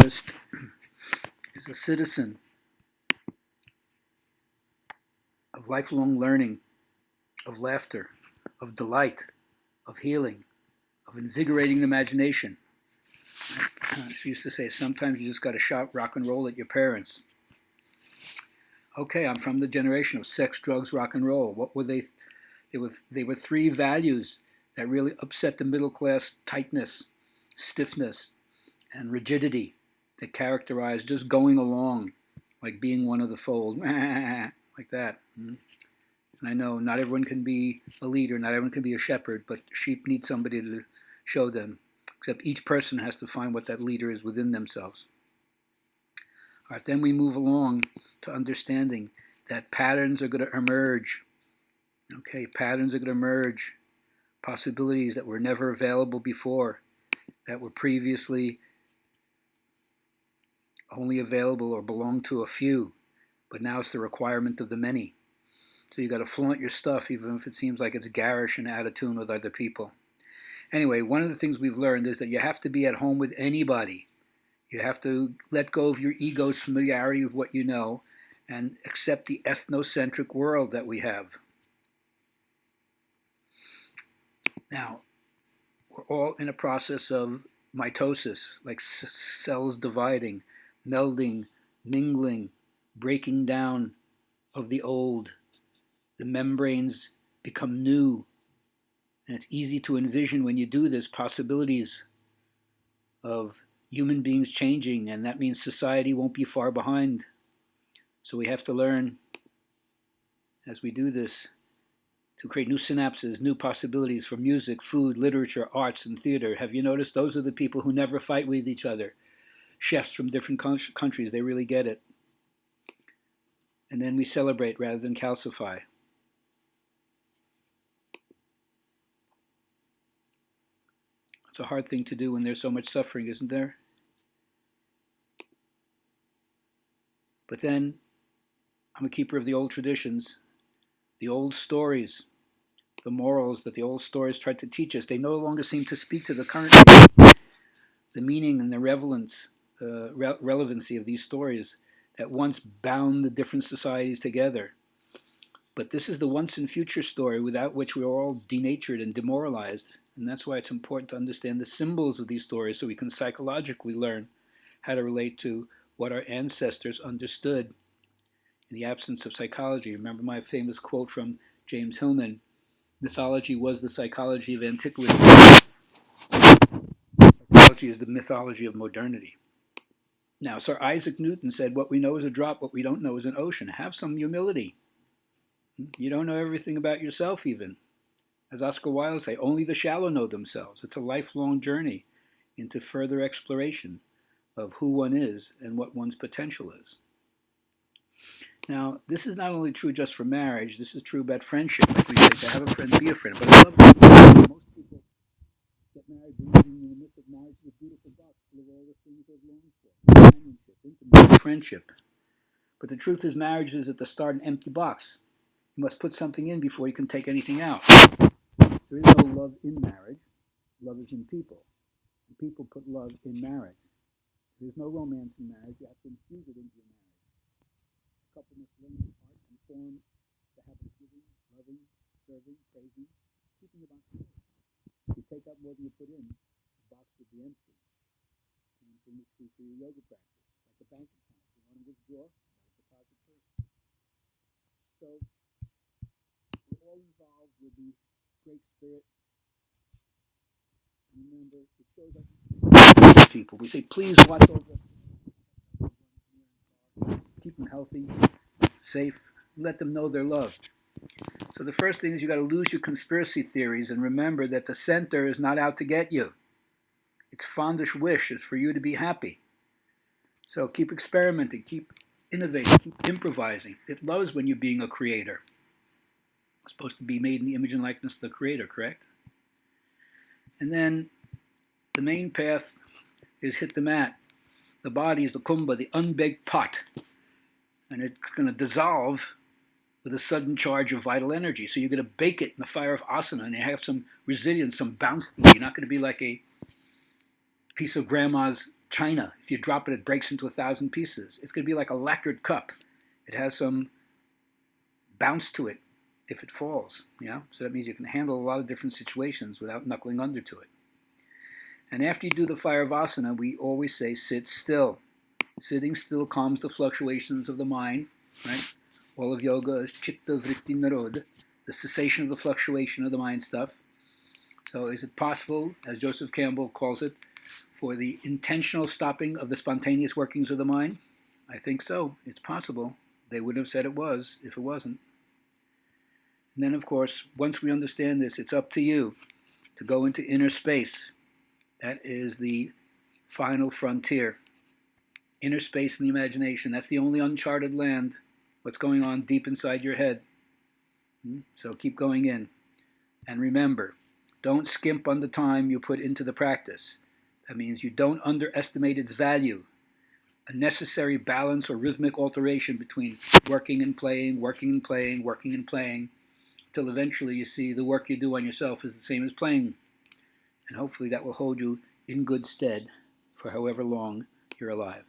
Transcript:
individualist is a citizen of lifelong learning, of laughter, of delight, of healing, of invigorating the imagination. She used to say, sometimes you just got to shout rock and roll at your parents. Okay, I'm from the generation of sex, drugs, rock and roll. What were they? They were three values that really upset the middle class: tightness, stiffness, and rigidity that characterized just going along, like being one of the fold, like that. And I know not everyone can be a leader, not everyone can be a shepherd, but sheep need somebody to show them, except each person has to find what that leader is within themselves. All right, then we move along to understanding that patterns are going to emerge. Okay, patterns are going to emerge, possibilities that were never available before, that were previously only available or belonged to a few, but now it's the requirement of the many. So you got to flaunt your stuff, even if it seems like it's garish and out of tune with other people. Anyway, one of the things we've learned is that you have to be at home with anybody. You have to let go of your ego's familiarity with what you know and accept the ethnocentric world that we have. Now, we're all in a process of mitosis, like cells dividing, melding, mingling, breaking down of the old. The membranes become new. And it's easy to envision when you do this possibilities of human beings changing, and that means society won't be far behind. So we have to learn as we do this to create new synapses, new possibilities for music, food, literature, arts, and theater. Have you noticed those are the people who never fight with each other? Chefs from different countries, they really get it. And then we celebrate rather than calcify. It's a hard thing to do when there's so much suffering, isn't there? But then, I'm a keeper of the old traditions, the old stories, the morals that the old stories tried to teach us. They no longer seem to speak to the current, the meaning and the relevancy of these stories that once bound the different societies together. But this is the once and future story without which we are all denatured and demoralized. And that's why it's important to understand the symbols of these stories so we can psychologically learn how to relate to what our ancestors understood in the absence of psychology. Remember my famous quote from James Hillman, mythology was the psychology of antiquity. Psychology is the mythology of modernity. Now, Sir Isaac Newton said, what we know is a drop, what we don't know is an ocean. Have some humility. You don't know everything about yourself even. As Oscar Wilde said, only the shallow know themselves. It's a lifelong journey into further exploration of who one is and what one's potential is. Now, this is not only true just for marriage, this is true about friendship. Like we say, to have a friend, be a friend. But I love that most people get married believing in the myth of marriage is a beautiful box full of all the things they've longed for. Companionship, intimacy, friendship. But the truth is marriage is at the start an empty box. You must put something in before you can take anything out. There is no love in marriage. Love is in people. And people put love in marriage. There's no romance in marriage. You have to infuse it into your marriage. A couple must learn to art and form the habit of giving, loving, serving, praising, keeping the box full. If you take out more than you put in, the box will be empty. Same thing is true for your yoga practice. Like a bank account. If you want to withdraw, you got to deposit first. So we're all involved with the Great Spirit. Remember, it shows up people. We say, please watch over us. Keep them healthy, safe, let them know they're loved. So the first thing is you got to lose your conspiracy theories and remember that the center is not out to get you. Its fondish wish is for you to be happy. So keep experimenting, keep innovating, keep improvising. It loves when you're being a creator. It's supposed to be made in the image and likeness of the creator, correct? And then the main path is hit the mat. The body is the kumbha, the unbaked pot. And it's going to dissolve with a sudden charge of vital energy. So you're going to bake it in the fire of asana and you have some resilience, some bounce. You're not going to be like a piece of grandma's china. If you drop it, it breaks into 1,000 pieces. It's going to be like a lacquered cup. It has some bounce to it if it falls. So that means you can handle a lot of different situations without knuckling under to it. And after you do the fire vasana, we always say sit still. Sitting still calms the fluctuations of the mind, right? All of yoga is chitta vritti nirodha, the cessation of the fluctuation of the mind stuff. So is it possible, as Joseph Campbell calls it, for the intentional stopping of the spontaneous workings of the mind? I think so. It's possible. They wouldn't have said it was if it wasn't. And then, of course, once we understand this, it's up to you to go into inner space. That is the final frontier. Inner space in the imagination. That's the only uncharted land. What's going on deep inside your head. So keep going in. And remember, don't skimp on the time you put into the practice. That means you don't underestimate its value. A necessary balance or rhythmic alteration between working and playing, working and playing, working and playing, till eventually you see the work you do on yourself is the same as playing. And hopefully that will hold you in good stead for however long you're alive.